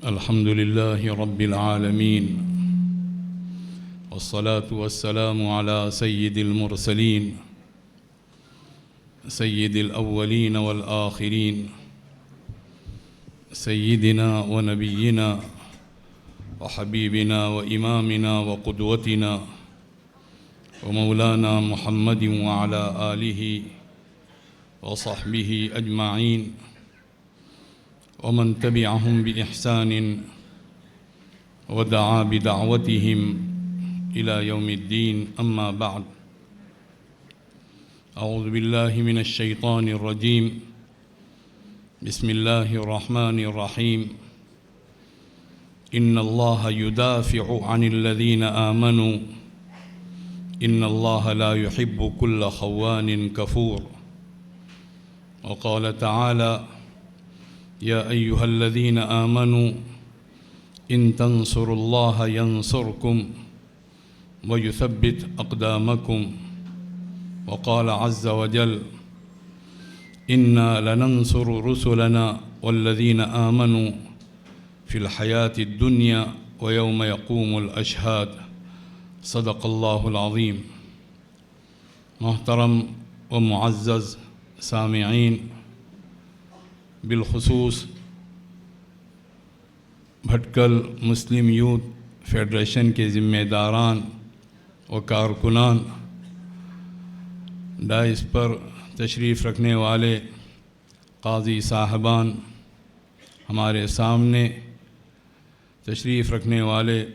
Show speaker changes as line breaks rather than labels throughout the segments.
الحمد لله رب العالمين والصلاة والسلام على سيد المرسلين سيد الأولين والآخرين سيدنا ونبينا وحبيبنا وإمامنا وقدوتنا ومولانا محمد وعلى آله وصحبه أجمعين ومن تبعهم بإحسان ودعا بدعوتهم إلى يوم الدين. أما بعد، أعوذ بالله من الشيطان الرجيم. بسم الله الرحمن الرحيم. إن الله يدافع عن الذين آمنوا إن الله لا يحب كل خوان كفور. وقال تعالى: يا أيها الذين آمنوا إن تنصروا الله ينصركم ويثبت أقدامكم. وقال عز وجل: إنا لننصر رسلنا والذين آمنوا في الحياة الدنيا ويوم يقوم الأشهاد. صدق الله العظيم. محترم و معزز سامعین، بالخصوص بھٹکل مسلم یوتھ فیڈریشن کے ذمہ داران و کارکنان، ڈائس پر تشریف رکھنے والے قاضی صاحبان، ہمارے سامنے تشریف رکھنے والے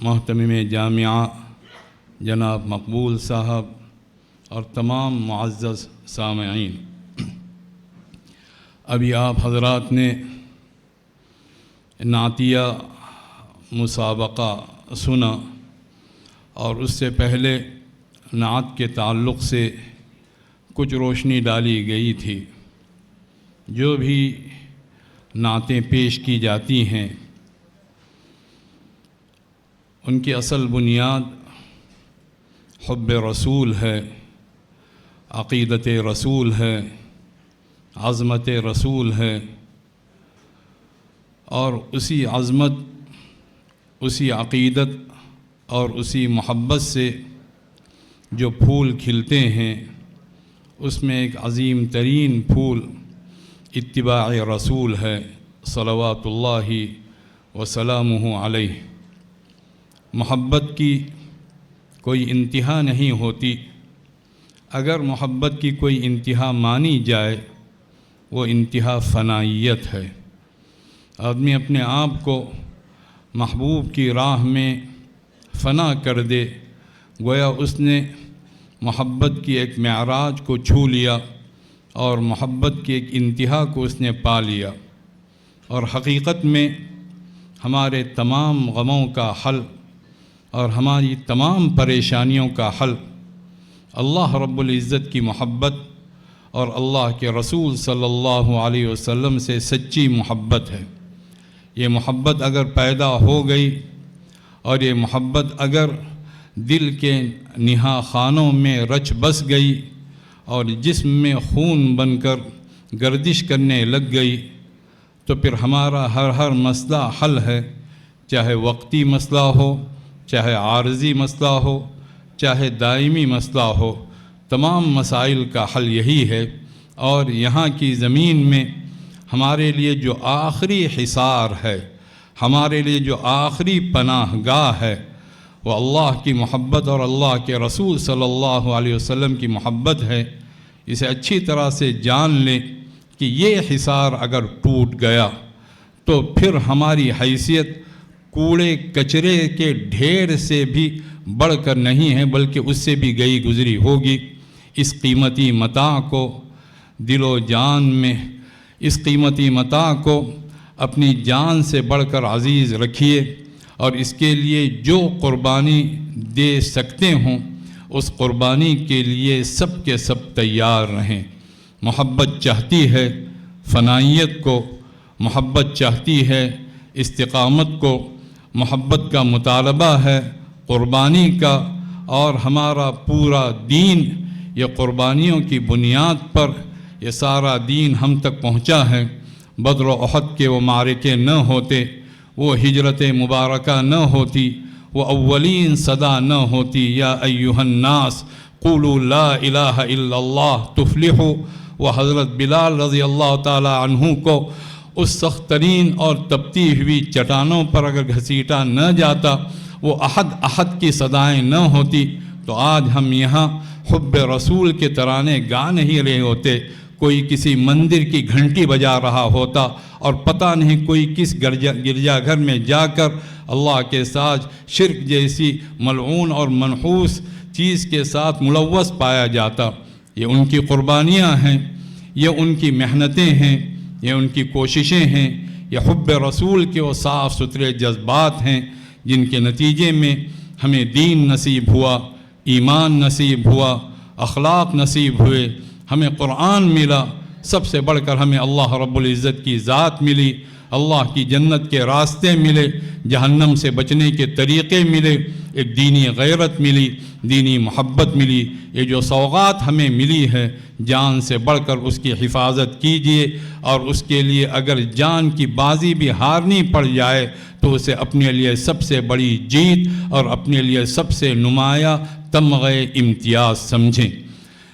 محتمم جامعہ جناب مقبول صاحب اور تمام معزز سامعین، ابھی آپ حضرات نے نعتیہ مسابقہ سنا اور اس سے پہلے نعت کے تعلق سے کچھ روشنی ڈالی گئی تھی۔ جو بھی نعتیں پیش کی جاتی ہیں ان کی اصل بنیاد حب رسول ہے، عقیدت رسول ہے، عظمت رسول ہے، اور اسی عظمت، اسی عقیدت اور اسی محبت سے جو پھول کھلتے ہیں اس میں ایک عظیم ترین پھول اتباع رسول ہے صلوات اللہ وسلامہ علیہ۔ محبت کی کوئی انتہا نہیں ہوتی۔ اگر محبت کی کوئی انتہا مانی جائے وہ انتہا فنائیت ہے۔ آدمی اپنے آپ کو محبوب کی راہ میں فنا کر دے، گویا اس نے محبت کی ایک معراج کو چھو لیا اور محبت کی ایک انتہا کو اس نے پا لیا، اور حقیقت میں ہمارے تمام غموں کا حل اور ہماری تمام پریشانیوں کا حل اللہ رب العزت کی محبت اور اللہ کے رسول صلی اللہ علیہ وسلم سے سچی محبت ہے۔ یہ محبت اگر پیدا ہو گئی اور یہ محبت اگر دل کے نہا خانوں میں رچ بس گئی اور جسم میں خون بن کر گردش کرنے لگ گئی تو پھر ہمارا ہر مسئلہ حل ہے، چاہے وقتی مسئلہ ہو، چاہے عارضی مسئلہ ہو، چاہے دائمی مسئلہ ہو، تمام مسائل کا حل یہی ہے۔ اور یہاں کی زمین میں ہمارے لیے جو آخری حصار ہے، ہمارے لیے جو آخری پناہ گاہ ہے، وہ اللہ کی محبت اور اللہ کے رسول صلی اللہ علیہ وسلم کی محبت ہے۔ اسے اچھی طرح سے جان لیں کہ یہ حصار اگر ٹوٹ گیا تو پھر ہماری حیثیت کوڑے کچرے کے ڈھیر سے بھی بڑھ کر نہیں ہے، بلکہ اس سے بھی گئی گزری ہوگی۔ اس قیمتی متاع کو دل و جان میں، اس قیمتی متاع کو اپنی جان سے بڑھ کر عزیز رکھیے، اور اس کے لیے جو قربانی دے سکتے ہوں اس قربانی کے لیے سب کے سب تیار رہیں۔ محبت چاہتی ہے فنائیت کو، محبت چاہتی ہے استقامت کو، محبت کا مطالبہ ہے قربانی کا، اور ہمارا پورا دین یہ قربانیوں کی بنیاد پر یہ سارا دین ہم تک پہنچا ہے۔ بدر و احد کے وہ معرکے نہ ہوتے، وہ ہجرت مبارکہ نہ ہوتی، وہ اولین صدا نہ ہوتی، یا ایہا الناس قولوا لا الہ الا اللہ تفلحوا، وہ حضرت بلال رضی اللہ تعالی عنہ کو اس سخت ترین اور تپتی ہوئی چٹانوں پر اگر گھسیٹا نہ جاتا، وہ احد کی صدائیں نہ ہوتی، تو آج ہم یہاں حب رسول کے ترانے گا نہیں رہے ہوتے، کوئی کسی مندر کی گھنٹی بجا رہا ہوتا اور پتہ نہیں کوئی کس گرجا گھر میں جا کر اللہ کے ساتھ شرک جیسی ملعون اور منحوس چیز کے ساتھ ملوث پایا جاتا۔ یہ ان کی قربانیاں ہیں، یہ ان کی محنتیں ہیں، یہ ان کی کوششیں ہیں، یہ حب رسول کے وہ صاف ستھرے جذبات ہیں جن کے نتیجے میں ہمیں دین نصیب ہوا، ایمان نصیب ہوا، اخلاق نصیب ہوئے، ہمیں قرآن ملا، سب سے بڑھ کر ہمیں اللہ رب العزت کی ذات ملی، اللہ کی جنت کے راستے ملے، جہنم سے بچنے کے طریقے ملے، ایک دینی غیرت ملی، دینی محبت ملی۔ یہ جو سوغات ہمیں ملی ہے، جان سے بڑھ کر اس کی حفاظت کیجیے، اور اس کے لیے اگر جان کی بازی بھی ہارنی پڑ جائے تو اسے اپنے لیے سب سے بڑی جیت اور اپنے لیے سب سے نمایاں تمغہ امتیاز سمجھیں۔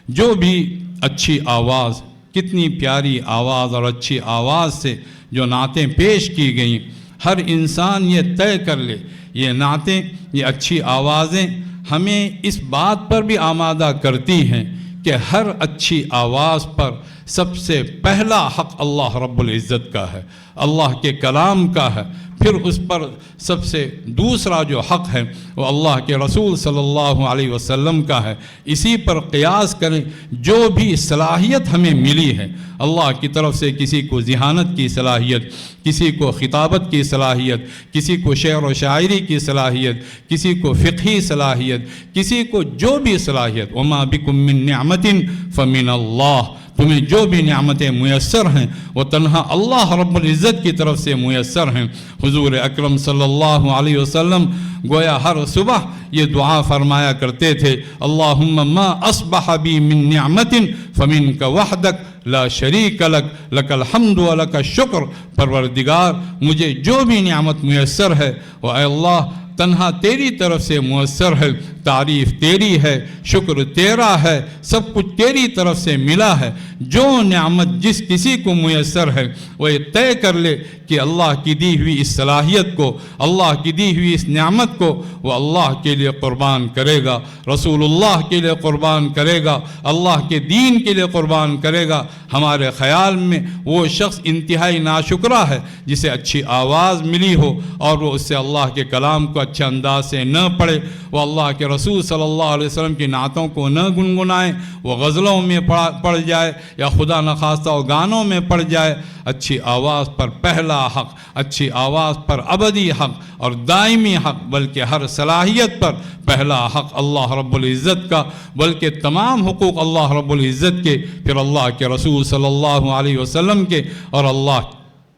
جو بھی اچھی آواز، کتنی پیاری آواز اور اچھی آواز سے جو نعتیں پیش کی گئیں، ہر انسان یہ طے کر لے، یہ نعتیں، یہ اچھی آوازیں ہمیں اس بات پر بھی آمادہ کرتی ہیں کہ ہر اچھی آواز پر سب سے پہلا حق اللہ رب العزت کا ہے، اللہ کے کلام کا ہے، پھر اس پر سب سے دوسرا جو حق ہے وہ اللہ کے رسول صلی اللہ علیہ وسلم کا ہے۔ اسی پر قیاس کریں، جو بھی صلاحیت ہمیں ملی ہے اللہ کی طرف سے، کسی کو ذہانت کی صلاحیت، کسی کو خطابت کی صلاحیت، کسی کو شعر و شاعری کی صلاحیت، کسی کو فقہی صلاحیت، کسی کو جو بھی صلاحیت، وما بکم من نعمت فمن اللہ، تمہیں جو بھی نعمتیں میسر ہیں وہ تنہا اللہ رب العزت کی طرف سے میسر ہیں۔ حضور اکرم صلی اللہ علیہ وسلم گویا ہر صبح یہ دعا فرمایا کرتے تھے، اللہم ما اصبح بی من نعمت فمنک وحدک لا شریک لک لک الحمد و لک الشکر، پروردگار مجھے جو بھی نعمت میسر ہے وہ اے اللہ تنہا تیری طرف سے میسر ہے، تعریف تیری ہے، شکر تیرا ہے، سب کچھ تیری طرف سے ملا ہے۔ جو نعمت جس کسی کو میسر ہے وہ یہ طے کر لے کہ اللہ کی دی ہوئی اس صلاحیت کو، اللہ کی دی ہوئی اس نعمت کو وہ اللہ کے لیے قربان کرے گا، رسول اللہ کے لیے قربان کرے گا، اللہ کے دین کے لیے قربان کرے گا۔ ہمارے خیال میں وہ شخص انتہائی ناشکرا ہے جسے اچھی آواز ملی ہو اور وہ اس سے اللہ کے کلام کو اچھے انداز سے نہ پڑھے، وہ اللہ کے رسول صلی اللہ علیہ وسلم کی نعتوں کو نہ گنگنائے، وہ غزلوں میں پڑھ جائے یا خدا نخواستہ وہ گانوں میں پڑھ جائے۔ اچھی آواز پر پہلا حق، اچھی آواز پر ابدی حق اور دائمی حق، بلکہ ہر صلاحیت پر پہلا حق اللہ رب العزت کا، بلکہ تمام حقوق اللہ رب العزت کے، پھر اللہ کے رسول صلی اللہ علیہ وسلم کے اور اللہ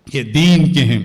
کے دین کے ہیں۔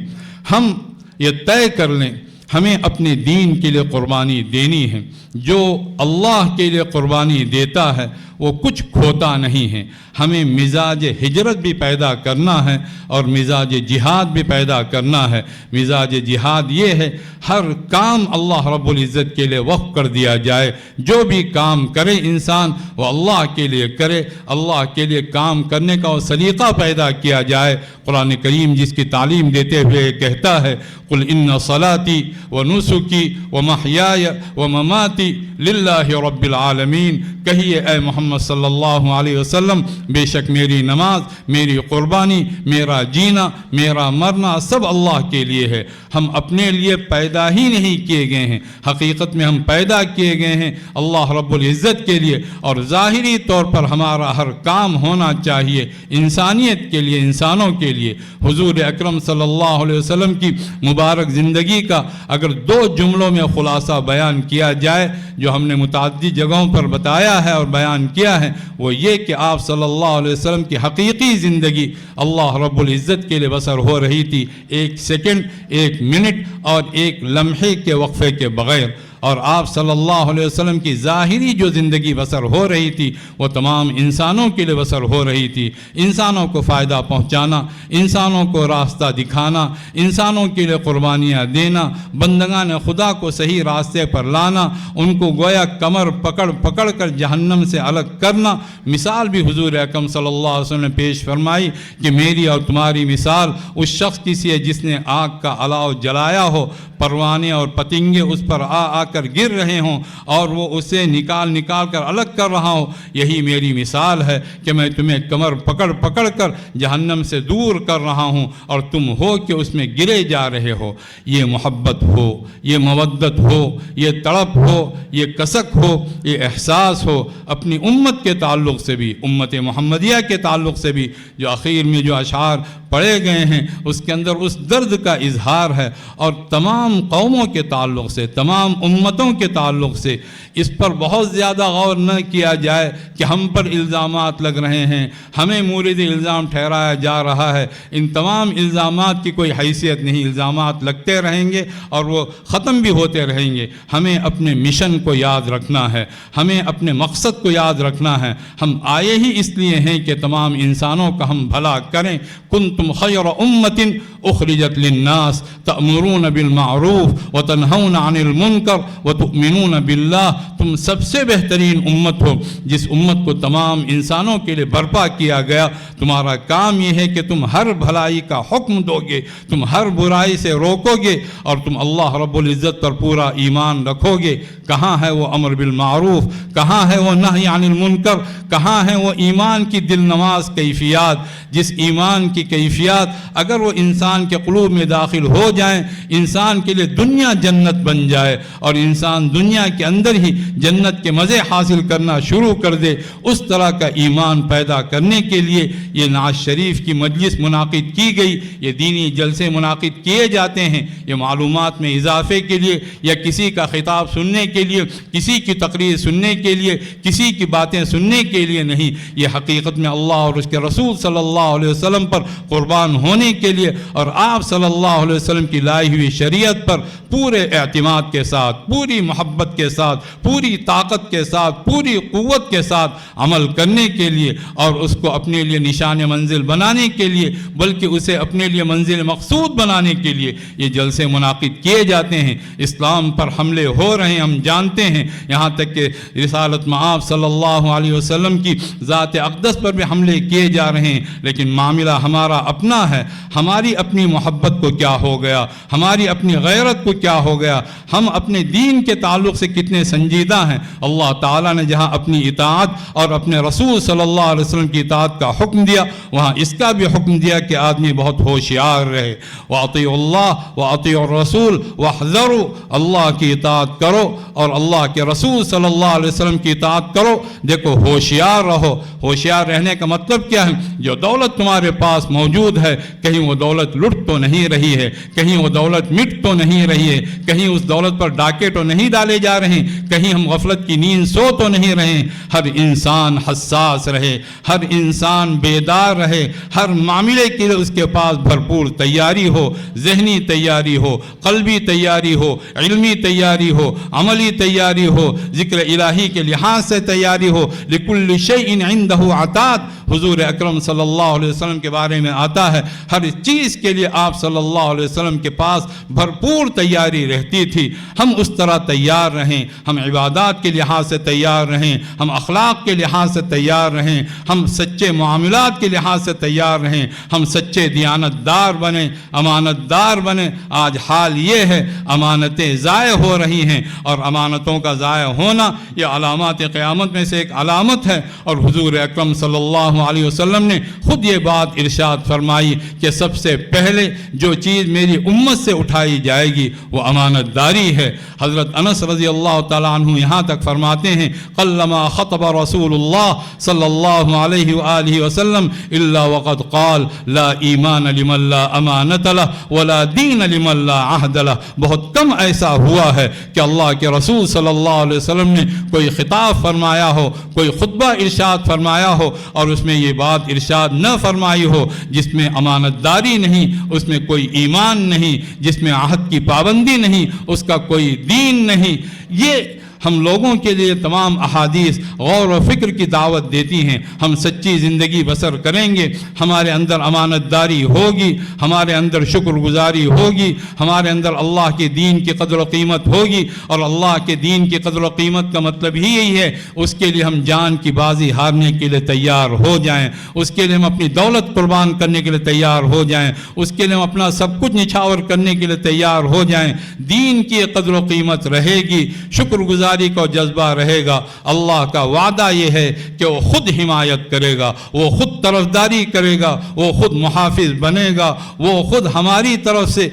ہم یہ طے کر لیں ہمیں اپنے دین کے لیے قربانی دینی ہے۔ جو اللہ کے لیے قربانی دیتا ہے وہ کچھ کھوتا نہیں ہے۔ ہمیں مزاج ہجرت بھی پیدا کرنا ہے اور مزاج جہاد بھی پیدا کرنا ہے۔ مزاج جہاد یہ ہے ہر کام اللہ رب العزت کے لیے وقف کر دیا جائے، جو بھی کام کرے انسان وہ اللہ کے لیے کرے، اللہ کے لیے کام کرنے کا وہ سلیقہ پیدا کیا جائے۔ قرآن کریم جس کی تعلیم دیتے ہوئے کہتا ہے قل ان صلاتی و نسکی و محیای و مماتی للہ رب العالمین، کہیے اے محمد صلی اللہ علیہ وسلم بے شک میری نماز، میری قربانی، میرا جینا، میرا مرنا سب اللہ کے لیے ہے۔ ہم اپنے لیے پیدا ہی نہیں کیے گئے ہیں، حقیقت میں ہم پیدا کیے گئے ہیں اللہ رب العزت کے لیے، اور ظاہری طور پر ہمارا ہر کام ہونا چاہیے انسانیت کے لیے، انسانوں کے لیے۔ حضور اکرم صلی اللہ علیہ وسلم کی مبارک زندگی کا اگر 2 جملوں میں خلاصہ بیان کیا جائے جو ہم نے متعدد جگہوں پر بتایا ہے اور بیان کیا ہے، وہ یہ کہ آپ صلی اللہ علیہ وسلم کی حقیقی زندگی اللہ رب العزت کے لیے بسر ہو رہی تھی، 1 سیکنڈ، 1 منٹ اور 1 لمحے کے وقفے کے بغیر۔ اور آپ صلی اللہ علیہ وسلم کی ظاہری جو زندگی بسر ہو رہی تھی وہ تمام انسانوں کے لیے بسر ہو رہی تھی۔ انسانوں کو فائدہ پہنچانا، انسانوں کو راستہ دکھانا، انسانوں کے لیے قربانیاں دینا، بندگان خدا کو صحیح راستے پر لانا، ان کو گویا کمر پکڑ پکڑ کر جہنم سے الگ کرنا۔ مثال بھی حضور اکرم صلی اللہ علیہ وسلم نے پیش فرمائی کہ میری اور تمہاری مثال اس شخص کی سی ہے جس نے آگ کا الاؤ جلایا ہو، پروانے اور پتنگے اس پر آ کر گر رہے ہوں اور وہ اسے نکال کر الگ کر رہا ہو۔ یہی میری مثال ہے کہ میں تمہیں کمر پکڑ پکڑ کر جہنم سے دور کر رہا ہوں اور تم ہو کہ اس میں گرے جا رہے ہو۔ یہ محبت ہو، یہ مودت ہو، یہ تڑپ ہو، یہ کسک ہو، یہ احساس ہو اپنی امت کے تعلق سے بھی، امت محمدیہ کے تعلق سے بھی، جو اخیر میں جو اشعار پڑھے گئے ہیں اس کے اندر اس درد کا اظہار ہے، اور تمام قوموں کے تعلق سے، تمام امتوں کے تعلق سے اس پر بہت زیادہ غور نہ کیا جائے کہ ہم پر الزامات لگ رہے ہیں، ہمیں مورد الزام ٹھہرایا جا رہا ہے۔ ان تمام الزامات کی کوئی حیثیت نہیں، الزامات لگتے رہیں گے اور وہ ختم بھی ہوتے رہیں گے۔ ہمیں اپنے مشن کو یاد رکھنا ہے، ہمیں اپنے مقصد کو یاد رکھنا ہے۔ ہم آئے ہی اس لیے ہیں کہ تمام انسانوں کا ہم بھلا کریں۔ کنتم خیر امت اخرجت للناس تأمرون بالمعروف وتنہون عن المنکر وتؤمنون باللہ، تم سب سے بہترین امت ہو جس امت کو تمام انسانوں کے لیے برپا کیا گیا۔ تمہارا کام یہ ہے کہ تم ہر بھلائی کا حکم دو گے، تم ہر برائی سے روکو گے، اور تم اللہ رب العزت پر پورا ایمان رکھو گے۔ کہاں ہے وہ امر بالمعروف، کہاں ہے وہ نہی عن المنکر، کہاں ہے وہ ایمان کی دل نواز کیفیات، جس ایمان کی کیفیات اگر وہ انسان کے قلوب میں داخل ہو جائیں، انسان کے لیے دنیا جنت بن جائے اور انسان دنیا کے اندر ہی جنت کے مزے حاصل کرنا شروع کر دے۔ اس طرح کا ایمان پیدا کرنے کے لیے یہ نعت شریف کی مجلس منعقد کی گئی، یہ دینی جلسے منعقد کیے جاتے ہیں، یہ معلومات میں اضافے کے لیے یا کسی کا خطاب سننے کے لیے، کسی کی تقریر سننے کے لیے، کسی کی باتیں سننے کے لیے نہیں، یہ حقیقت میں اللہ اور اس کے رسول صلی اللہ علیہ وسلم پر قربان ہونے کے لیے اور آپ صلی اللہ علیہ وسلم کی لائی ہوئی شریعت پر پورے اعتماد کے ساتھ، پوری محبت کے ساتھ، پوری طاقت کے ساتھ، پوری قوت کے ساتھ عمل کرنے کے لیے اور اس کو اپنے لیے نشان منزل بنانے کے لیے، بلکہ اسے اپنے لیے منزل مقصود بنانے کے لیے یہ جلسے منعقد کیے جاتے ہیں۔ اسلام پر حملے ہو رہے ہیں، ہم جانتے ہیں، یہاں تک کہ رسالت مآب صلی اللہ علیہ وسلم کی ذات اقدس پر بھی حملے کیے جا رہے ہیں، لیکن معاملہ ہمارا اپنا ہے۔ ہماری اپنی محبت کو کیا ہو گیا، ہماری اپنی غیرت کو کیا ہو گیا، ہم اپنے دین کے تعلق سے کتنے سنجیدہ ہیں۔ اللہ تعالیٰ نے جہاں اپنی اطاعت اور اپنے رسول صلی اللہ علیہ وسلم کی اطاعت کا حکم دیا، وہاں اس کا بھی حکم دیا کہ آدمی بہت ہوشیار رہے۔ وَأَطِيعُوا اللَّهَ وَأَطِيعُوا الرَّسُولَ وَاحْذَرُوا، اللہ کی اطاعت کرو اور اللہ کے رسول صلی اللہ علیہ وسلم کی اطاعت کرو۔ دیکھو ہوشیار رہو۔ ہوشیار رہنے کا مطلب کیا ہے؟ جو دولت تمہارے پاس موجود ہے، کہیں وہ دولت لٹ تو نہیں رہی ہے، کہیں وہ دولت مٹ تو نہیں رہی ہے، کہیں اس دولت پر ڈاکے تو نہیں ڈالے جا رہے ہیں، کہیں ہم غفلت کی نیند سو تو نہیں رہے ہیں۔ ہر انسان حساس رہے، ہر انسان بیدار رہے، ہر معاملے کے لیے اس کے پاس بھرپور تیاری ہو، ذہنی تیاری ہو، قلبی تیاری ہو، علمی تیاری ہو، عملی تیاری ہو، ذکر الہی کے لحاظ سے تیاری ہو۔ لِكُلِّ شَيْءٍ عِندَهُ عَطَاءٌ، حضور اکرم صلی اللہ علیہ وسلم کے بارے میں آتا ہے، ہر چیز کے لیے آپ صلی اللہ علیہ وسلم کے پاس بھرپور تیاری رہتی تھی۔ ہم اس طرح تیار رہیں، ہم عبادات کے لحاظ سے تیار رہیں، ہم اخلاق کے لحاظ سے تیار رہیں، ہم سچے معاملات کے لحاظ سے تیار رہیں، ہم سچے دیانتدار بنیں، امانت دار بنیں۔ آج حال یہ ہے امانتیں ضائع ہو رہی ہیں، اور امانتوں کا ضائع ہونا یہ علامات قیامت میں سے ایک علامت ہے، اور حضور اکرم صلی اللہ علیہ وسلم نے خود یہ بات ارشاد فرمائی کہ سب سے پہلے جو چیز میری امت سے اٹھائی جائے گی وہ امانت داری ہے۔ حضرت انس رضی اللہ تعالیٰ عنہ یہاں تک فرماتے ہیں، قلما خطب رسول اللہ صلی اللہ علیہ وآلہ وسلم الا وقد قال لا ایمان لمن لا امانت لہ ولا دین لمن لا عہد لہ۔ بہت کم ایسا ہوا ہے کہ اللہ کے رسول صلی اللہ علیہ وسلم نے کوئی خطاب فرمایا ہو، کوئی خطبہ ارشاد فرمایا ہو اور اس میں یہ بات ارشاد نہ فرمائی ہو جس میں امانت داری نہیں، اس میں کوئی ایمان نہیں، جس میں عہد کی پابندی نہیں، اس کا کوئی دین نہیں. یہ ہم لوگوں کے لیے تمام احادیث غور و فکر کی دعوت دیتی ہیں. ہم سچی زندگی بسر کریں گے, ہمارے اندر امانت داری ہوگی, ہمارے اندر شکر گزاری ہوگی, ہمارے اندر اللہ کے دین کی قدر و قیمت ہوگی. اور اللہ کے دین کی قدر و قیمت کا مطلب ہی یہی ہے, اس کے لیے ہم جان کی بازی ہارنے کے لیے تیار ہو جائیں, اس کے لیے ہم اپنی دولت قربان کرنے کے لیے تیار ہو جائیں, اس کے لیے ہم اپنا سب کچھ نچھاور کرنے کے لیے تیار ہو جائیں. دین کی قدر و قیمت رہے گی, شکر گزاری کا جذبہ رہے گا. اللہ کا وعدہ یہ ہے کہ وہ خود حمایت کرے گا, وہ خود طرفداری کرے گا, وہ خود محافظ بنے گا, وہ خود ہماری طرف سے,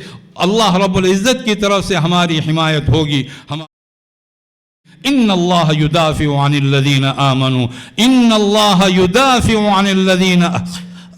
اللہ رب العزت کی طرف سے ہماری حمایت ہوگی. ان اللہ یدافع عن الذین آمنوا, ان اللہ یدافع عن الذین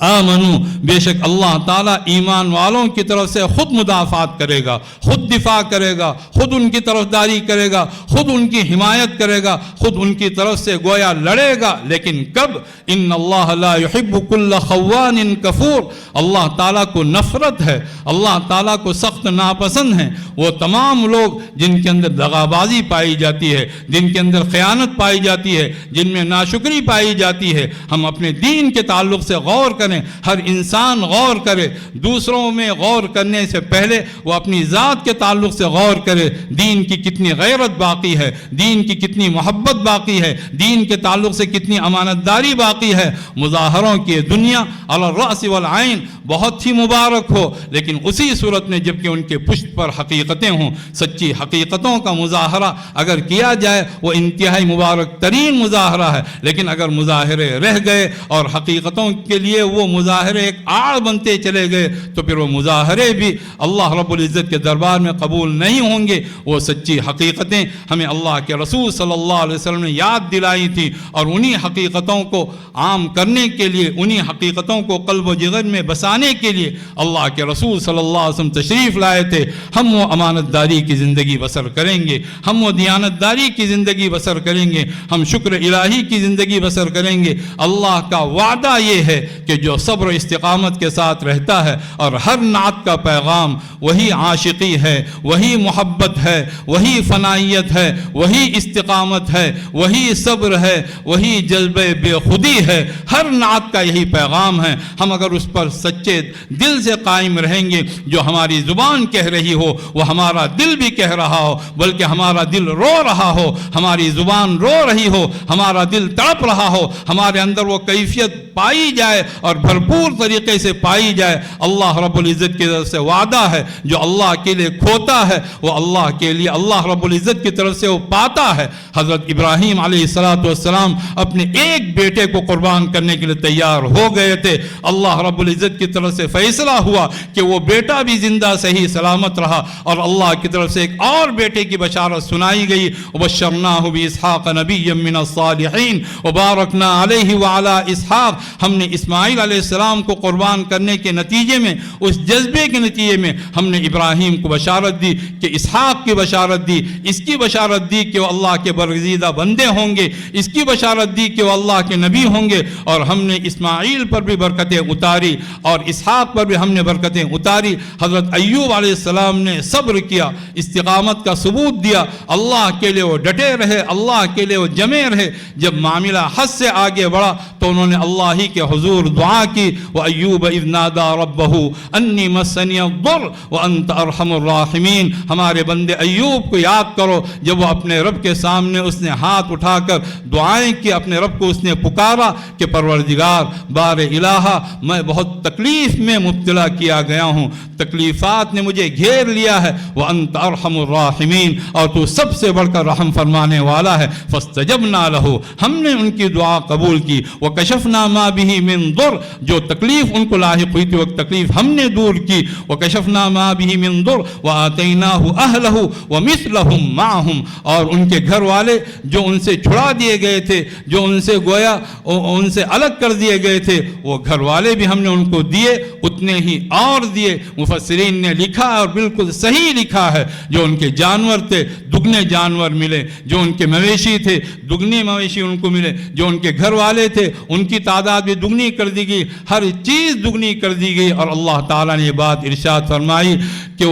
آمنوا, بے شک اللہ تعالیٰ ایمان والوں کی طرف سے خود مدافعات کرے گا, خود دفاع کرے گا, خود ان کی طرفداری کرے گا, خود ان کی حمایت کرے گا, خود ان کی طرف سے گویا لڑے گا. لیکن کب؟ ان اللہ لا يحب كل خوان کفور, اللہ تعالیٰ کو نفرت ہے, اللہ تعالیٰ کو سخت ناپسند ہے وہ تمام لوگ جن کے اندر دغابازی پائی جاتی ہے, جن کے اندر خیانت پائی جاتی ہے, جن میں ناشکری پائی جاتی ہے. ہم اپنے دین کے تعلق سے غور کریں, ہر انسان غور کرے, دوسروں میں غور کرنے سے پہلے وہ اپنی ذات کے تعلق سے غور کرے. دین کی کتنی غیرت باقی ہے, دین کی کتنی محبت باقی ہے, دین کے تعلق سے کتنی امانت داری باقی ہے. مظاہروں کی دنیا علی الرأس والعین بہت ہی مبارک ہو, لیکن اسی صورت میں جبکہ ان کے پشت پر حقیقتیں ہوں. سچی حقیقتوں کا مظاہرہ اگر کیا جائے وہ انتہائی مبارک ترین مظاہرہ ہے, لیکن اگر مظاہرے رہ گئے اور حقیقتوں کے لیے وہ مظاہرے ایک آڑ بنتے چلے گئے تو پھر وہ مظاہرے بھی اللہ رب العزت کے دربار میں قبول نہیں ہوں گے. وہ سچی حقیقتیں ہمیں اللہ کے رسول صلی اللہ علیہ وسلم نے یاد دلائی تھی, اور انہی حقیقتوں کو عام کرنے کے لیے, انہی حقیقتوں کو قلب و جگر میں بسانے کے لیے اللہ کے رسول صلی اللہ علیہ وسلم تشریف لائے تھے. ہم وہ امانت داری کی زندگی بسر کریں گے, ہم وہ دیانت داری کی زندگی بسر کریں گے, ہم شکر الہی کی زندگی بسر کریں گے. اللہ کا وعدہ یہ ہے کہ جو صبر و استقامت کے ساتھ رہتا ہے, اور ہر نعت کا پیغام وہی عاشقی ہے, وہی محبت ہے, وہی فنائیت ہے, وہی استقامت ہے, وہی صبر ہے, وہی جذبہ بے خودی ہے. ہر نعت کا یہی پیغام ہے. ہم اگر اس پر سچے دل سے قائم رہیں گے, جو ہماری زبان کہہ رہی ہو وہ ہمارا دل بھی کہہ رہا ہو, بلکہ ہمارا دل رو رہا ہو, ہماری زبان رو رہی ہو, ہمارا دل تڑپ رہا ہو, ہمارے اندر وہ کیفیت پائی جائے اور بھرپور طریقے سے پائی جائے. اللہ رب العزت کی طرف سے وعدہ ہے, جو اللہ کے لیے کھوتا ہے وہ اللہ کے لیے اللہ رب العزت کی طرف سے وہ پاتا ہے. حضرت ابراہیم علیہ السلام اپنے ایک بیٹے کو قربان کرنے کے لیے تیار ہو گئے تھے. اللہ رب العزت کی طرف سے فیصلہ ہوا کہ وہ بیٹا بھی زندہ صحیح سلامت رہا, اور اللہ کی طرف سے ایک اور بیٹے کی بشارت سنائی گئی. وبشرناہ باسحاق نبیا من الصالحین وبارکنا علیہ وعلی اسحاق. ہم نے اسماعیل علیہ السلام کو قربان کرنے کے نتیجے میں, اس جذبے کے نتیجے میں ہم نے ابراہیم کو بشارت دی کہ اسحاق کی بشارت دی, اس کی بشارت دی کہ وہ اللہ کے برگزیدہ بندے ہوں گے, اس کی بشارت دی کہ وہ اللہ کے نبی ہوں گے. اور ہم نے اسماعیل پر بھی برکتیں اتاری اور اسحاق پر بھی ہم نے برکتیں اتاری. حضرت ایوب علیہ السلام نے صبر کیا, استقامت کا ثبوت دیا, اللہ کے لیے وہ ڈٹے رہے, اللہ کے لیے وہ جمے رہے. جب معاملہ حد سے آگے بڑھا تو انہوں نے اللہ ہی کے حضور دعا کی. وَأَيُّوبَ إِذْ نَادَى رَبَّهُ أَنِّي مَسَّنِيَ الضُّرُّ وَأَنْتَ أَرْحَمُ الرَّاحِمِينَ. ہمارے بندے ایوب کو یاد کرو, جب وہ اپنے رب کے سامنے اس نے ہاتھ اٹھا کر دعائیں کی, اپنے رب کو اس نے پکارا کہ پروردگار بار الہ, میں بہت تکلیف میں مبتلا کیا گیا ہوں, تکلیفات نے مجھے گھیر لیا ہے. وَأَنْتَ أَرْحَمُ الرَّاحِمِينَ, اور تو سب سے بڑھ کر رحم فرمانے والا ہے. فَاسْتَجَبْنَا لَهُ, ہم نے ان کی دعا قبول کی. وَكَشَفْنَا مَا بِهِ مِنْ ضُرٍّ, جو تکلیف ان کو لاحق ہوئی تھی وہ تکلیف ہم نے دور کی. وَكَشَفْنَا مَا بِهِ مِنْ ضُرٍّ وَآتَيْنَاهُ أَهْلَهُ وَمِثْلَهُمْ مَعَهُمْ, اور ان کے گھر والے جو ان سے چھڑا دیے گئے تھے, جو ان سے گویا ان سے الگ کر دیے گئے تھے, وہ گھر والے بھی ہم نے ان کو دیے, اتنے ہی اور دیے. مفسرین نے لکھا اور بالکل صحیح لکھا ہے, جو ان کے جانور تھے دگنے جانور ملے, جو ان کے مویشی تھے دگنے مویشی ان کو ملے, جو ان کے گھر والے تھے ان کی تعداد بھی دگنی کر دی گئی, ہر چیز دگنی کر دی گئی. اور اللہ تعالیٰ نے یہ بات ارشاد فرمائی کہ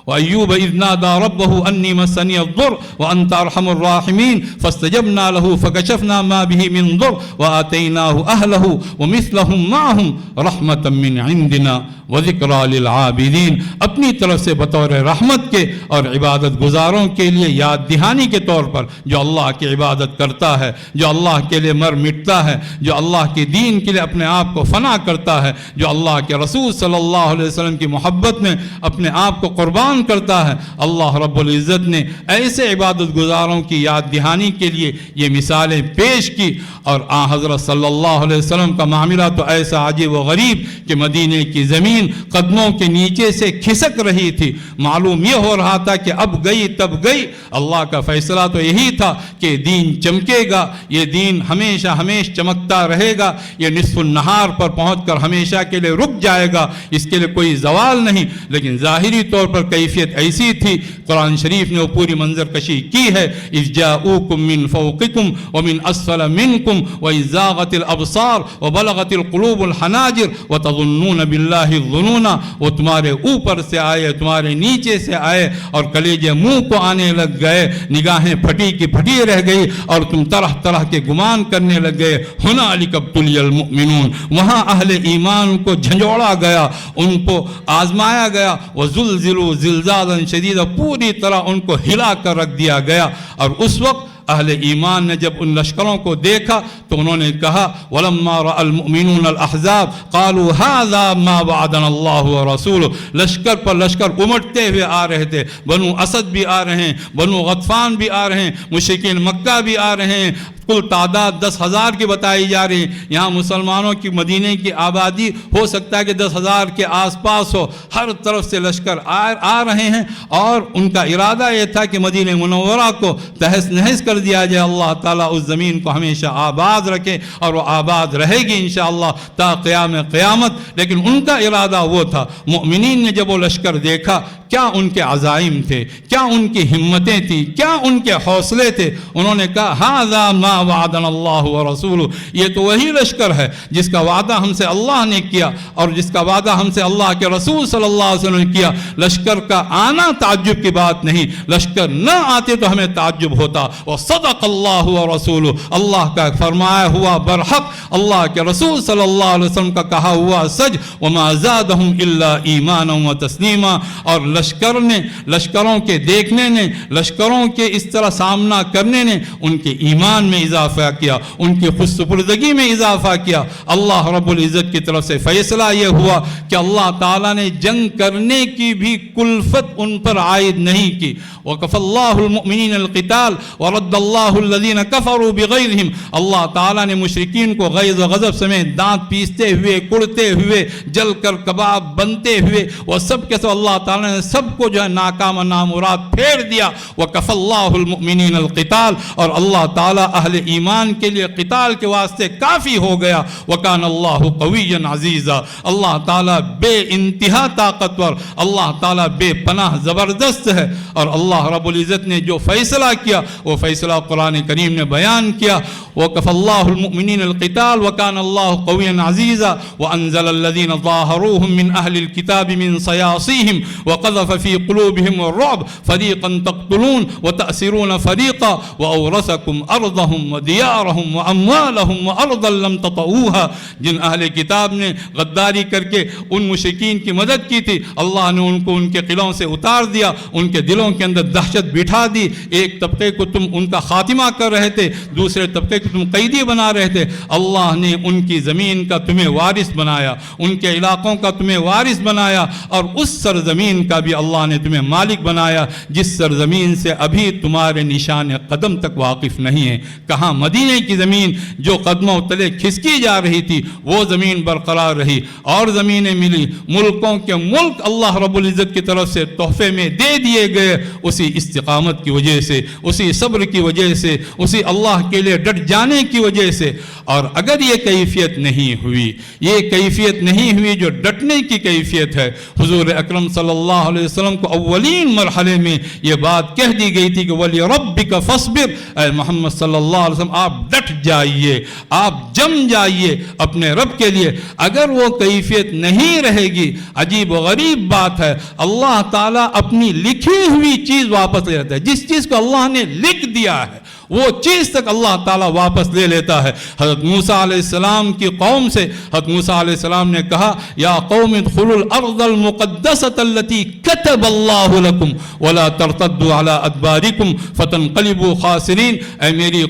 وأيوب إذ نادى ربه أني مسني الضر وأنت أرحم الراحمين فاستجبنا له فكشفنا ما به من ضر وآتيناه أهله ومثلهم معهم رحمة من عندنا وذكرى للعابدين. اپنی طرف سے بطور رحمت کے اور عبادت گزاروں کے لیے یاد دہانی کے طور پر، جو اللہ کی عبادت کرتا ہے، جو اللہ کے لیے مر مٹتا ہے، جو اللہ کے دین کے لیے اپنے آپ کو فنا کرتا ہے، جو اللہ کے رسول صلی اللہ علیہ وسلم کی محبت میں اپنے آپ کو قربان کرتا ہے، اللہ رب العزت نے ایسے عبادت گزاروں کی یاد دہانی کے لیے یہ مثالیں پیش کی. اور حضرت صلی اللہ علیہ وسلم کا معاملہ تو ایسا عجیب و غریب کہ مدینے کی زمین قدموں کے نیچے سے کھسک رہی تھی. معلوم یہ ہو رہا تھا کہ اب گئی تب گئی. اللہ کا فیصلہ تو یہی تھا کہ دین چمکے گا، یہ دین ہمیشہ ہمیشہ چمکتا رہے گا، یہ نصف النہار پر پہنچ کر ہمیشہ کے لیے رک جائے گا، اس کے لیے کوئی زوال نہیں. لیکن ظاہری طور پر کیفیت ایسی تھی. قرآن شریف نے وہ پوری منظر کشی کی ہے. اذ جاءوکم من فوقکم ومن اسفل منکم واذ زاغت الابصار وبلغت القلوب الحناجر وتظنون باللہ الظنونا. وہ تمہارے اوپر سے آئے، تمہارے نیچے سے آئے اور کلیجے منہ کو آنے لگ گئے، نگاہیں پھٹی کی پھٹی رہ گئی اور تم طرح طرح کے گمان کرنے لگ گئے. ہنالک ابتلی المؤمنون، وہاں اہل ایمان کو جھنجھوڑا گیا، ان کو آزمایا گیا. وزلزلوا زلزالا شدیدا، پوری طرح ان کو ہلا کر رکھ دیا گیا. اور اس وقت اہل ایمان نے جب ان لشکروں کو دیکھا تو انہوں نے کہا وَلَمَّا رَأَى الْمُؤْمِنُونَ الْأَحْزَابَ قَالُوا هَذَا مَا وَعَدَنَا اللَّهُ وَرَسُولُهُ. لشکر پر لشکر امٹتے ہوئے آ رہے تھے. بنو اسد بھی آ رہے ہیں، بنو غطفان بھی آ رہے ہیں، مشرکین مکہ بھی آ رہے ہیں. کل تعداد 10,000 کی بتائی جا رہی ہے. یہاں مسلمانوں کی مدینے کی آبادی ہو سکتا ہے کہ 10,000 کے آس پاس ہو. ہر طرف سے لشکر آ رہے ہیں اور ان کا ارادہ یہ تھا کہ مدینہ منورہ کو تہس نہس کر دیا جائے. اللہ تعالیٰ اس زمین کو ہمیشہ آباد رکھے اور وہ آباد رہے گی انشاءاللہ تا قیام قیامت. لیکن ان کا ارادہ وہ تھا. مومنین نے جب وہ لشکر دیکھا، کیا ان کے عزائم تھے، کیا ان کی ہمتیں تھیں، کیا ان کے حوصلے تھے. انہوں نے کہا ھذا ما وعدنا اللہ ورسولہ، یہ تو وہی لشکر ہے جس کا وعدہ ہم سے اللہ نے کیا اور جس کا وعدہ ہم سے اللہ کے رسول صلی اللہ علیہ وسلم نے کیا. لشکر کا آنا تعجب کی بات نہیں، لشکر نہ آتے تو ہمیں تعجب ہوتا. وصدق اللہ ورسولہ، اللہ کا فرمایا ہوا برحق، اللہ کے رسول صلی اللہ علیہ وسلم کا کہا ہوا سچ. وما زادہم الا ایمانا وتسلیما. اور لشکر نے، لشکروں کے دیکھنے نے، لشکروں کے اس طرح سامنا کرنے نے ان کے ایمان میں اضافہ کیا، ان کی خود سپردگی میں اضافہ کیا. اللہ رب العزت کی طرف سے فیصلہ یہ ہوا کہ اللہ تعالیٰ نے جنگ کرنے کی بھی کلفت ان پر عائد نہیں کی. وَكَفَى اللَّهُ الْمُؤْمِنِينَ الْقِتَالَ وَرَدَّ اللَّهُ الَّذِينَ كَفَرُوا بِغَيْظِهِمْ. اللہ تعالیٰ نے مشرکین کو غیظ و غضب سمیت دانت پیستے ہوئے، کڑتے ہوئے، جل کر کباب بنتے ہوئے، وہ سب کے سب اللہ تعالیٰ نے سب کو جو ہے ناکام و نامراد پھیر دیا. وَكَفَى اللَّهُ الْمُؤْمِنِينَ الْقِتَالَ، اور اللہ تعالیٰ اہل ایمان کے لیے قتال کے واسطے کافی ہو گیا. وَكَانَ اللَّهُ قَوِيًّا عَزِيزًا، اللہ تعالیٰ بے انتہا طاقتور، اللہ تعالیٰ بے پناہ زبردست ہے. اور اللہ رب العزت نے جو فیصلہ کیا وہ فیصلہ قرآن کریم نے بیان کیا. وَكَفَى اللَّهُ الْمُؤْمِنِينَ الْقِتَالَ وَكَانَ اللَّهُ قَوِيًّا عَزِيزًا وَأَنزَلَ الَّذِينَ ظَاهَرُوهُم مِّنْ أَهْلِ الْكِتَابِ مِنْ صَيَاصِيهِمْ وَقَذَفَ فِي قُلُوبِهِمُ الرُّعْبَ فَرِيقًا تَقْتُلُونَ وَتَأْسِرُونَ فَرِيقًا وَأَوْرَثَكُمْ أَرْضَهُمْ وَدِيَارَهُمْ وَأَمْوَالَهُمْ وَأَرْضًا لَّمْ تَطَئُوهَا. جن اہل کتاب نے غداری کر کے ان مشرکین کی مدد کی تھی، اللہ نے ان کو ان کے قلعوں سے اتار دیا، ان کے دلوں کے اندر دہشت بٹھا دی. ایک طبقے کو تم ان کا خاتمہ کر رہے تھے، دوسرے طبقے کو تم قیدی بنا رہے تھے. اللہ نے ان کی زمین کا تمہیں وارث بنایا، ان کے علاقوں کا تمہیں وارث بنایا اور اس سرزمین کا بھی اللہ نے تمہیں مالک بنایا جس سرزمین سے ابھی تمہارے نشان قدم تک واقف نہیں ہیں. کہاں مدینے کی زمین جو قدموں تلے کھسکی جا رہی تھی وہ زمین برقرار رہی اور زمینیں ملی. ملکوں کے ملک اللہ رب العزت کی طرف سے تحفے میں دے دیے گئے اسی استقامت کی وجہ سے، اسی صبر کی وجہ سے، اسی اللہ کے لیے ڈٹ جانے کی وجہ سے. اور اگر یہ کیفیت نہیں ہوئی، یہ کیفیت نہیں ہوئی جو ڈٹنے کی کیفیت ہے. حضور اکرم صلی اللہ علیہ وسلم کو اولین مرحلے میں یہ بات کہہ دی گئی تھی کہ وَلِرَبِّكَ فَاصْبِرْ، اے محمد صلی اللہ علیہ وسلم آپ ڈٹ جائیے، آپ جم جائیے اپنے رب کے لیے۔ اگر وہ کیفیت نہیں رہے گی، عجیب و غریب بات ہے، اللہ تعالیٰ اپنی لکھی ہوئی چیز واپس لے لیتا ہے۔ جس چیز کو اللہ نے لکھ دیا ہے وہ چیز تک اللہ تعالیٰ واپس لے لیتا ہے۔ حضرت موسیٰ علیہ السلام کی قوم سے حضرت موسیٰ علیہ السلام نے کہا یا قوم ادخلوا الارض المقدسة التي كتب الله لكم ولا ترتدوا على ادباركم فتنقلبوا خاسرین، اے میری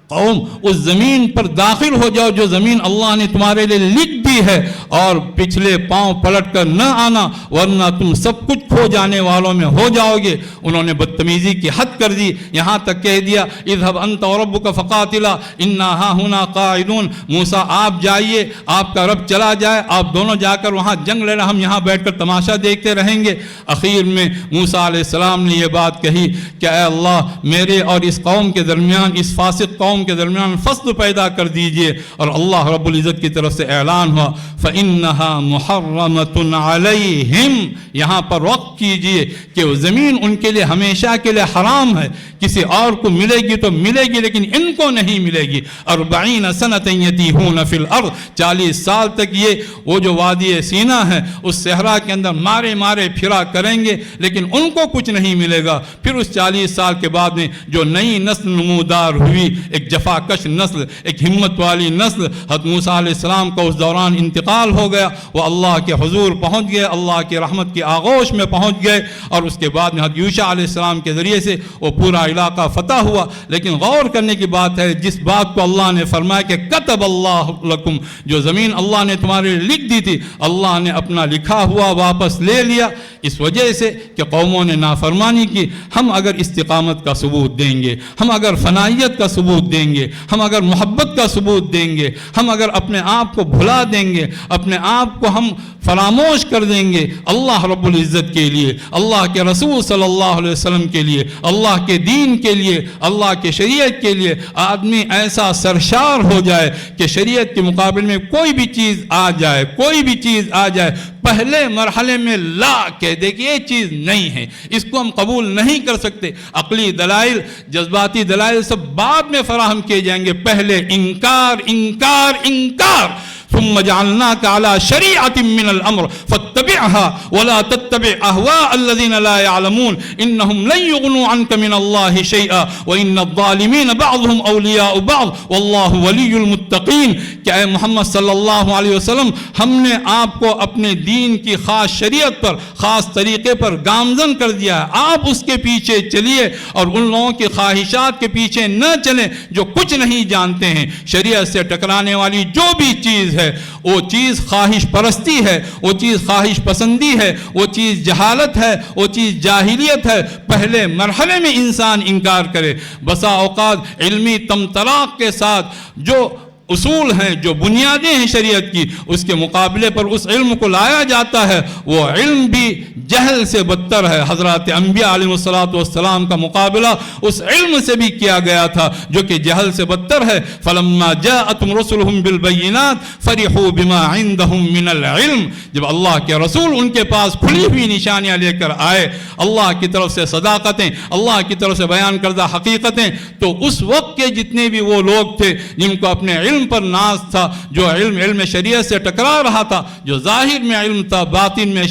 قوم اس زمین پر داخل ہو جاؤ جو زمین اللہ نے تمہارے لیے لکھ دی ہے، اور پچھلے پاؤں پلٹ کر نہ آنا ورنہ تم سب کچھ کھو جانے والوں میں ہو جاؤ گے۔ انہوں نے بدتمیزی کی حد کر دی، یہاں تک کہہ دیا اذهب انت وربك فقاتلا انا هاهنا قاعدون، موسیٰ آپ جائیے، آپ کا رب چلا جائے، آپ دونوں جا کر وہاں جنگ لڑیں، ہم یہاں بیٹھ کر تماشا دیکھتے رہیں گے۔ اخیر میں موسیٰ علیہ السلام نے یہ بات کہی کہ اے اللہ میرے اور اس قوم کے درمیان، اس فاسق قوم کے درمیان فصل پیدا کر دیجئے، اور اللہ رب العزت کی طرف سے اعلان ہوا فَإِنَّهَا مُحَرَّمَةٌ عَلَيْهِمْ، یہاں پر وقت کیجئے کہ وہ زمین ان کے لیے ہمیشہ کے لیے حرام ہے، کسی اور کو ملے گی تو ملے گی لیکن ان کو نہیں ملے گی۔ 40 سنة يتيهون في الأرض، 40 سال تک یہ وہ جو وادی سینا ہے اس صحرا کے اندر مارے مارے پھرا کریں گے لیکن ان کو کچھ نہیں ملے گا۔ پھر اس 40 سال کے بعد میں جو نئی نسل نمودار ہوئی، ایک جفا کش نسل، ایک ہمت والی نسل، حضرت موسیٰ علیہ السلام کا اس دوران انتقال ہو گیا، وہ اللہ کے حضور پہنچ گئے، اللہ کی رحمت کی آغوش میں پہنچ گئے، اور اس کے بعد میں حضرت یوشع علیہ السلام کے ذریعے سے وہ پورا علاقہ فتح ہوا۔ لیکن غور کرنے کی بات ہے، جس بات کو اللہ نے فرمایا کہ کتب اللہ لکم، جو زمین اللہ نے تمہارے لیے لکھ دی تھی، اللہ نے اپنا لکھا ہوا واپس لے لیا، اس وجہ سے کہ قوموں نے نافرمانی کی۔ ہم اگر استقامت کا ثبوت دیں گے، ہم اگر فنائیت کا ثبوت دیں گے، ہم اگر محبت کا ثبوت دیں گے، ہم اگر اپنے آپ کو بھلا دیں گے، اپنے آپ کو ہم فراموش کر دیں گے اللہ رب العزت کے لیے، اللہ کے رسول صلی اللہ علیہ وسلم کے لیے، اللہ کے دین کے لیے، اللہ کے شریعت کے لیے، آدمی ایسا سرشار ہو جائے کہ شریعت کے مقابل میں کوئی بھی چیز آ جائے، کوئی بھی چیز آ جائے، پہلے مرحلے میں لا کہہ دے کہ یہ چیز نہیں ہے، اس کو ہم قبول نہیں کر سکتے۔ عقلی دلائل، جذباتی دلائل سب بعد میں فراہم کیے جائیں گے، پہلے انکار انکار انکار۔ ثم جعلناك على شريعة من الأمر فاتبعها ولا تتبع أهواء الذين لا يعلمون إنهم لن يغنوا عنك من الله شيئا وإن الظالمين بعضهم أولياء بعض والله ولي المتقين۔ کہ اے محمد صلی اللہ علیہ وسلم، ہم نے آپ کو اپنے دین کی خاص شریعت پر، خاص طریقے پر گامزن کر دیا ہے، آپ اس کے پیچھے چلیے اور ان لوگوں کی خواہشات کے پیچھے نہ چلیں جو کچھ نہیں جانتے ہیں۔ شریعت سے ٹکرانے والی جو بھی چیز ہے وہ چیز خواہش پرستی ہے، وہ چیز خواہش پسندی ہے، وہ چیز جہالت ہے، وہ چیز جاہلیت ہے۔ پہلے مرحلے میں انسان انکار کرے۔ بسا اوقات علمی تمطراق کے ساتھ جو اصول ہیں، جو بنیادیں ہیں شریعت کی، اس کے مقابلے پر اس علم کو لایا جاتا ہے، وہ علم بھی جہل سے بدتر ہے۔ حضرات انبیاء علیہ السلام کا مقابلہ اس علم سے بھی کیا گیا تھا جو کہ جہل سے بدتر ہے۔ فلما جاءتهم رسلهم بالبينات فرحوا بما عندهم من العلم، جب اللہ کے رسول ان کے پاس کھلی ہوئی نشانیاں لے کر آئے، اللہ کی طرف سے صداقتیں، اللہ کی طرف سے بیان کردہ حقیقتیں، تو اس وقت کے جتنے بھی وہ لوگ تھے جن کو اپنے علم پر ناز تھا، جو علم شریعت سے ٹکرا رہا تھا، جو ظاہر میں علم تھا باطن میں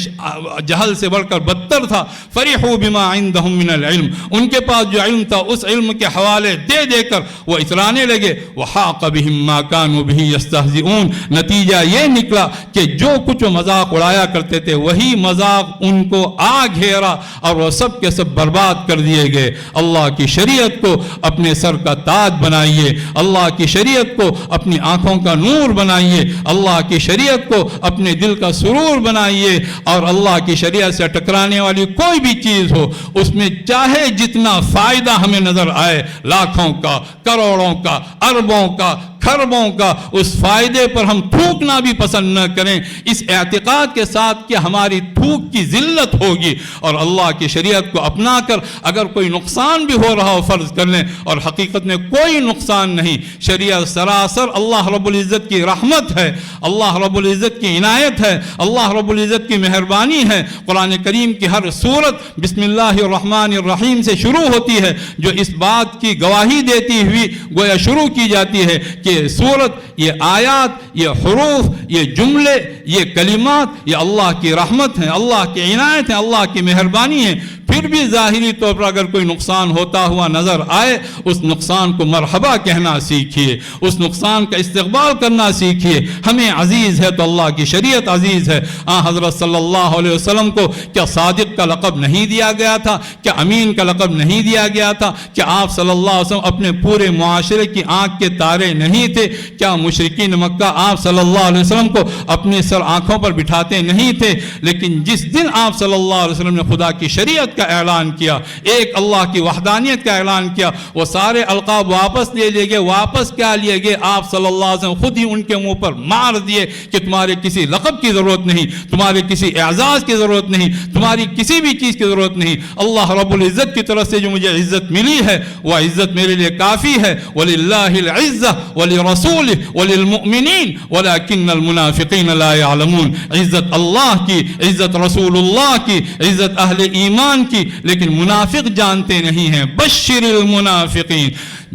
جہل سے بڑھ کر بدتر تھا، فرحوا بما عندهم من العلم، ان کے پاس جو علم تھا اس علم کے حوالے دے دے کر وہ اترانے لگے۔ وحاق بهم ما كانوا به يستهزئون، نتیجہ یہ نکلا کہ جو کچھ وہ مذاق اڑایا کرتے تھے وہی مذاق ان کو آ گھیرا اور وہ سب کے سب برباد کر دیے گئے۔ اللہ کی شریعت کو اپنے سر کا تاج بنائیے، اللہ کی شریعت کو اپنی آنکھوں کا نور بنائیے، اللہ کی شریعت کو اپنے دل کا سرور بنائیے، اور اللہ کی شریعت سے ٹکرانے والی کوئی بھی چیز ہو اس میں چاہے جتنا فائدہ ہمیں نظر آئے، لاکھوں کا، کروڑوں کا، اربوں کا، خربوں کا، اس فائدے پر ہم تھوکنا بھی پسند نہ کریں، اس اعتقاد کے ساتھ کہ ہماری تھوک کی ذلت ہوگی، اور اللہ کی شریعت کو اپنا کر اگر کوئی نقصان بھی ہو رہا ہو فرض کر لیں، اور حقیقت میں کوئی نقصان نہیں، شریعت سراسر اندر اللہ رب العزت کی رحمت ہے، اللہ رب العزت کی عنایت ہے، اللہ رب العزت کی مہربانی ہے۔ قرآن کریم کی ہر سورت بسم اللہ الرحمن الرحیم سے شروع ہوتی ہے، جو اس بات کی گواہی دیتی ہوئی گویا شروع کی جاتی ہے کہ سورت، یہ آیات، یہ حروف، یہ جملے، یہ کلمات، یہ اللہ کی رحمت ہیں، اللہ کی عنایت ہیں، اللہ کی مہربانی ہے۔ پھر بھی ظاہری طور پر اگر کوئی نقصان ہوتا ہوا نظر آئے، اس نقصان کو مرحبا کہنا سیکھیے، اس نقصان کا استقبال کرنا سیکھیے۔ ہمیں عزیز ہے تو اللہ کی شریعت عزیز ہے۔ حضرت صلی اللہ علیہ وسلم کو کیا صادق کا لقب نہیں دیا گیا تھا؟ کیا امین کا لقب نہیں دیا گیا تھا؟ کیا آپ صلی اللہ علیہ وسلم اپنے پورے معاشرے کی آنکھ کے تارے نہیں تھے؟ کیا مشرکین مکہ آپ صلی اللہ علیہ وسلم کو اپنے سر آنکھوں پر بٹھاتے نہیں تھے؟ لیکن جس دن آپ صلی اللہ علیہ وسلم نے خدا کی شریعت کا اعلان کیا، ایک اللہ کی وحدانیت کا اعلان کیا، وہ سارے القاب واپس لے لیے گئے۔ واپس کیا لیے گئے؟ آپ صلی اللہ علیہ وسلم خود ہی ان کے منہ پر مار دیے کہ تمہارے کسی لقب کی ضرورت نہیں، تمہارے کسی اعزاز کی ضرورت نہیں، تمہاری کسی بھی چیز کی ضرورت نہیں۔ اللہ رب العزت کی طرف سے جو مجھے عزت ملی ہے وہ عزت میرے لیے کافی ہے۔ وَلِلَّهِ الْعِزَّةُ وَلِرَسُولِهِ وَلِلْمُؤْمِنِينَ وَلَكِنَّ الْمُنَافِقِينَ لَا يَعْلَمُونَ۔ عزت اللہ کی، عزت رسول اللہ کی، عزت اہل ایمان کی، لیکن منافق جانتے نہیں ہیں۔ بشر المنافقین،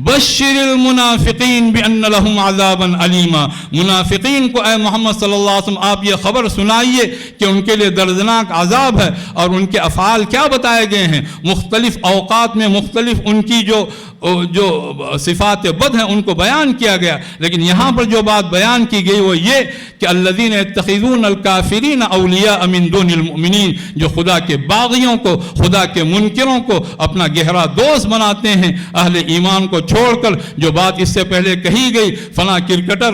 بشر المنافقین بان لهم عذابا علیما۔ منافقین کو اے محمد صلی اللہ علیہ وسلم آپ یہ خبر سنائیے کہ ان کے لیے دردناک عذاب ہے۔ اور ان کے افعال کیا بتائے گئے ہیں؟ مختلف اوقات میں مختلف ان کی جو صفات بد ہیں ان کو بیان کیا گیا، لیکن یہاں پر جو بات بیان کی گئی وہ یہ کہ الذین یتخذون الکافرین اولیاء من دون المؤمنین، جو خدا کے باغیوں کو، خدا کے منکروں کو اپنا گہرا دوست بناتے ہیں، اہل ایمان کو چھوڑ کر۔ جو بات اس سے پہلے کہی گئی، فلاں کرکٹر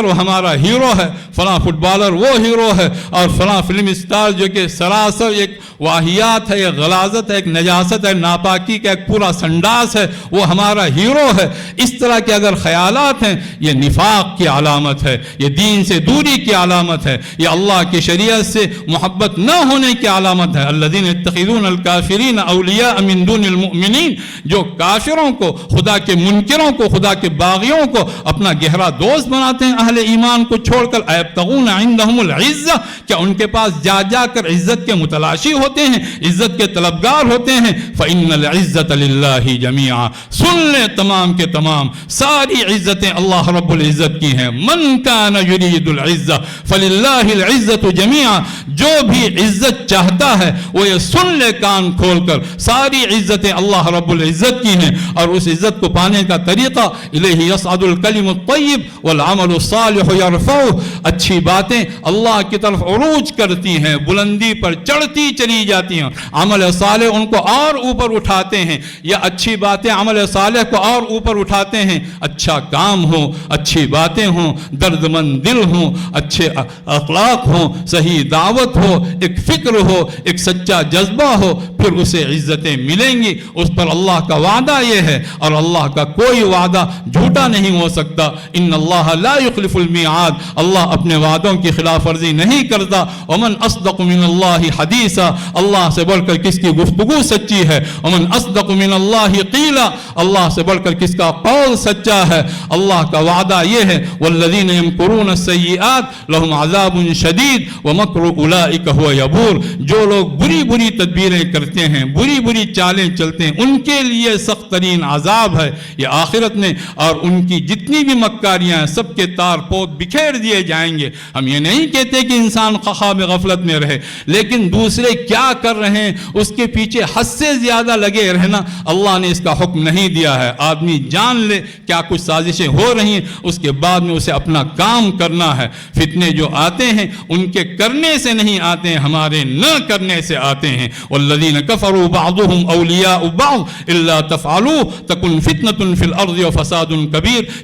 وہ ہمارا ہیرو ہے، فلاں فٹ بالر وہ ہیرو ہے، اور فلاں فلم اسٹار جو کہ سراسر ایک واہیات ہے، ایک غلاظت ہے، ایک نجاست ہے، ناپاکی کا ایک پورا سنڈاس ہے، وہ ہمارا ہیرو ہے۔ اس طرح کے اگر خیالات ہیں، یہ نفاق کی علامت ہے، یہ دین سے دوری کی علامت ہے، یہ اللہ کی شریعت سے محبت نہ ہونے کی علامت ہے۔ الذین یتخذون الکافرین اولیاء من دون المؤمنین، جو کافروں کو، خدا کے منکروں کو، خدا کے باغیوں کو اپنا گہرا دوست بناتے ہیں اہل ایمان کو چھوڑ کر۔ ایبتغون عندهم العزہ، کیا ان کے پاس جا جا کر عزت کے متلاشی ہوتے ہیں، عزت کے طلبگار ہوتے ہیں؟ فإن العزة للہ جميعا، سن لیں تمام کے تمام ساری عزتیں اللہ رب العزت کی ہیں۔ من کان یرید العزہ فللہ العزة جميعا، جو بھی عزت چاہتا ہے وہ یہ سن لے کان کھول کر، ساری عزتیں اللہ رب العزت کی ہیں۔ اور اس عزت کو پانے کا طریقہ الیہ یصعد الکلم الطیب والعمل الصالح یرفعہ، اچھی باتیں اللہ کی طرف عروج کرتی ہیں، بلندی پر چڑھتی چلی جاتی ہیں، عمل صالح ان کو اور اوپر اٹھاتے ہیں، یا اچھی باتیں عمل صالح کو اور اوپر اٹھاتے ہیں۔ اچھا کام ہو، اچھی باتیں ہوں، درد مند دل ہوں، اچھے اخلاق ہوں، صحیح دعوت ہو، ایک فکر ہو، ایک سچا جذبہ ہو، پھر اسے عزتیں ملیں گی۔ اس پر اللہ کا وعدہ یہ ہے، اور اللہ کا کوئی وعدہ جھوٹا نہیں ہو سکتا۔ ان اللہ لا يخلف المیعاد، اللہ اپنے وعدوں کی خلاف ورزی نہیں کرتا۔ ومن اصدق من اللہ حدیثا، اللہ سے بڑھ کر کس کی گفتگو سچی ہے؟ ومن اصدق من اللہ قیلا، اللہ سے بڑھ کر کس کا قول سچا ہے؟ اللہ کا وعدہ یہ ہے والذین یمکرون السیئات لهم عذاب شدید ومکر اولئک هو یبور، جو لوگ بری بری تدبیریں کرتے ہیں، بری بری چالیں چلتے ہیں، ان کے لیے سخت ترین عذاب ہے یہ آخرت میں، اور ان کی جتنی بھی مکاریاں ہیں سب کے تار پوت بکھیر دیے جائیں گے۔ ہم یہ نہیں کہتے کہ انسان خواب غفلت میں رہے، لیکن دوسرے کیا کر رہے ہیں اس کے پیچھے حد سے زیادہ لگے رہنا اللہ نے اس کا حکم نہیں دیا ہے۔ آدمی جان لے کیا کچھ سازشیں ہو رہی ہیں، اس کے بعد میں اسے اپنا کام کرنا ہے۔ فتنے جو آتے ہیں ان کے کرنے سے نہیں آتے ہیں، ہمارے نہ کرنے سے آتے ہیں۔ والذین کفروا بعضهم اولیاء بعض الا تفعلوا تکن فتنة فی الارض وفساد کبیر،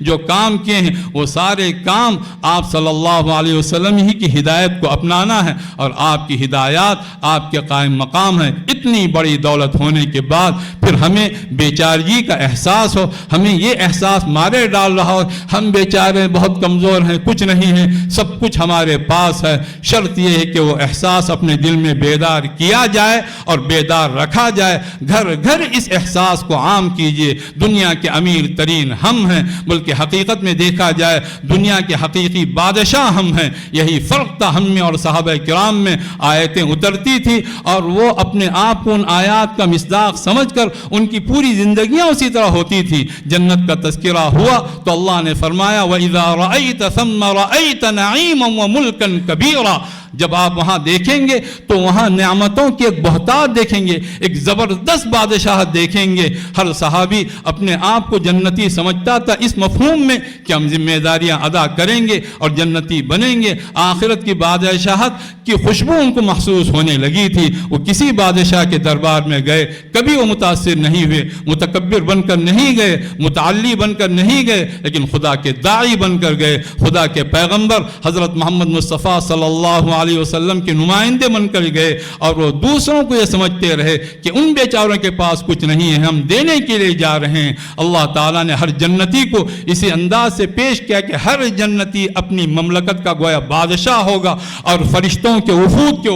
جو کام کیے ہیں وہ سارے کام آپ صلی اللہ علیہ وسلم ہی کی ہدایت کو اپنانا ہے، اور آپ کی ہدایات آپ کے قائم مقام ہے۔ اتنی بڑی دولت ہونے کے بعد پھر ہمیں بیچارگی کا احساس ہو، ہمیں یہ احساس مارے ڈال رہا ہو ہم بیچارے بہت کمزور ہیں، کچھ نہیں ہیں، سب کچھ ہمارے پاس ہے۔ شرط یہ ہے کہ وہ احساس اپنے دل میں بیدار کیا جائے اور بیدار رکھا جائے۔ گھر گھر اس احساس کو عام کیجئے۔ دنیا کے امیر ترین ہم ہیں، بلکہ حقیقت میں دیکھا جائے دنیا کے حقیقی بادشاہ ہم ہیں۔ یہی فرق تھا ہم میں اور صحابہ کرام میں۔ آیتیں اترتی تھی اور وہ اپنے آپ کو ان آیات کا مصداق سمجھ کر ان کی پوری زندگیاں اسی طرح ہوتی تھی۔ جنت کا تذکرہ ہوا تو اللہ نے فرمایا وَإِذَا رَأَيْتَ ثَمَّ رَأَيْتَ نَعِيمًا وَمُلْكًا كَبِيرًا، جب آپ وہاں دیکھیں گے تو وہاں نعمتوں کی ایک بہتات دیکھیں گے، ایک زبردست بادشاہت دیکھیں گے۔ ہر صحابی اپنے آپ کو جنتی سمجھتا تھا اس مفہوم میں کہ ہم ذمہ داریاں ادا کریں گے اور جنتی بنیں گے۔ آخرت کی بادشاہت کی خوشبو ان کو محسوس ہونے لگی تھی۔ وہ کسی بادشاہ کے دربار میں گئے، کبھی وہ متاثر نہیں ہوئے، متکبر بن کر نہیں گئے، متعلی بن کر نہیں گئے، لیکن خدا کے داعی بن کر گئے۔ خدا کے پیغمبر حضرت محمد مصطفیٰ صلی اللہ علیہ وسلم کے نمائندے بن کر گئے، اور وہ دوسروں کو یہ سمجھتے رہے کہ ان بیچاروں کے پاس کچھ نہیں ہے، ہم دینے کے لیے جا رہے ہیں۔ اللہ تعالیٰ نے ہر جنتی کو اسی انداز سے پیش کیا کہ ہر جنتی اپنی مملکت کا گویا بادشاہ ہوگا، اور فرشتوں کے وفود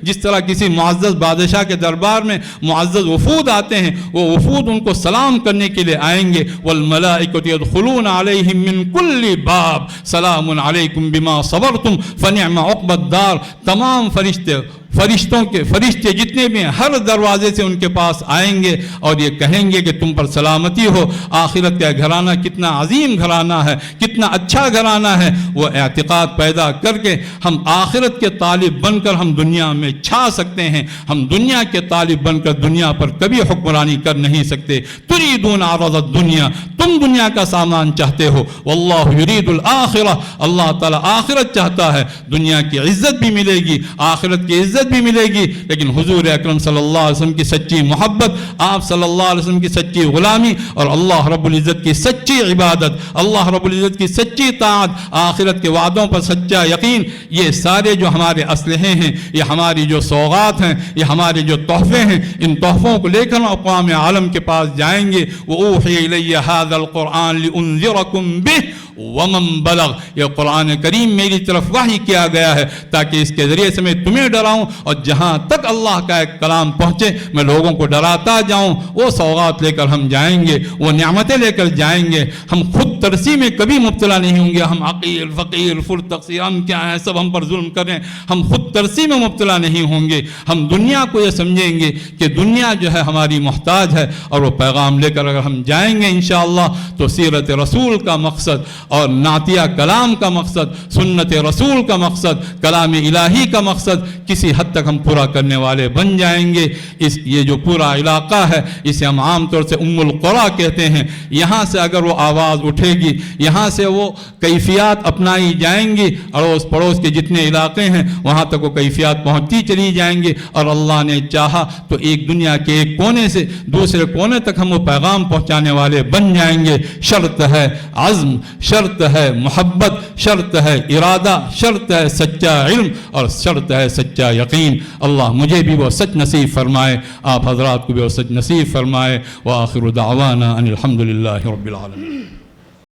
جس طرح کسی معزز بادشاہ کے دربار میں معزز وفود آتے ہیں، وہ وفود ان کو سلام کرنے کے لیے آئیں گے۔ والملائکۃ یدخلون علیہم من کل باب سلام علیکم بما صبرتم فنعم عقبی الدار۔ تمام فرشتے جتنے بھی ہیں ہر دروازے سے ان کے پاس آئیں گے اور یہ کہیں گے کہ تم پر سلامتی ہو۔ آخرت کا گھرانہ کتنا عظیم گھرانہ ہے، کتنا اچھا گھرانہ ہے۔ وہ اعتقاد پیدا کر کے ہم آخرت کے طالب بن کر ہم دنیا میں چھا سکتے ہیں۔ ہم دنیا کے طالب بن کر دنیا پر کبھی حکمرانی کر نہیں سکتے۔ تریدون عرض الدنیا، تم دنیا کا سامان چاہتے ہو، واللہ یرید الآخرہ، اللہ تعالیٰ آخرت چاہتا ہے۔ دنیا کی عزت بھی ملے گی، آخرت کی عزت بھی ملے گی، لیکن حضور اکرم صلی اللہ علیہ وسلم کی سچی محبت، آپ صلی اللہ علیہ وسلم کی سچی غلامی، اور اللہ رب العزت کی سچی عبادت، اللہ رب العزت کی سچی طاعت، آخرت کے وعدوں پر سچا یقین، یہ سارے جو ہمارے اسلحے ہیں، یہ ہماری جو سوغات ہیں، یہ ہمارے جو تحفے ہیں، ان تحفوں کو لے کر اقوام عالم کے پاس جائیں گے۔ وَأُوحِيَ إِلَيَّ هَذَا الْقُرْآنُ لِأُنذِرَكُم بِهِ وَمَن بَلَغَ، یہ قرآن کریم میری طرف وحی کیا گیا ہے تاکہ اس کے ذریعے سے میں تمہیں ڈراؤں، اور جہاں تک اللہ کا ایک کلام پہنچے میں لوگوں کو ڈراتا جاؤں۔ وہ سوغات لے کر ہم جائیں گے، وہ نعمتیں لے کر جائیں گے۔ ہم خود ترسی میں کبھی مبتلا نہیں ہوں گے، ہم عقیر فقیر فر تقصیر ہم کیا ہیں، سب ہم پر ظلم کریں، ہم خود ترسی میں مبتلا نہیں ہوں گے۔ ہم دنیا کو یہ سمجھیں گے کہ دنیا جو ہے ہماری محتاج ہے، اور وہ پیغام لے کر اگر ہم جائیں گے انشاءاللہ تو سیرت رسول کا مقصد اور نعتیہ کلام کا مقصد، سنت رسول کا مقصد، کلام الہی کا مقصد کسی حد تک ہم پورا کرنے والے بن جائیں گے۔ یہ جو پورا علاقہ ہے اسے ہم عام طور سے ام القریٰ کہتے ہیں۔ یہاں سے اگر وہ آواز اٹھے گی، یہاں سے وہ کیفیات اپنائی جائیں گی، اڑوس پڑوس کے جتنے علاقے ہیں وہاں تک وہ کیفیات پہنچتی چلی جائیں گی، اور اللہ نے چاہا تو ایک دنیا کے ایک کونے سے دوسرے کونے تک ہم وہ پیغام پہنچانے والے بن جائیں گے۔ شرط ہے عزم، شرط ہے محبت، شرط ہے ارادہ، شرط ہے سچا علم، اور شرط ہے سچا یقین۔ اللہ مجھے بھی وہ سچ نصیب فرمائے، آپ حضرات کو بھی وہ سچ نصیب فرمائے۔ وآخر دعوانا ان الحمد للہ رب العالمین۔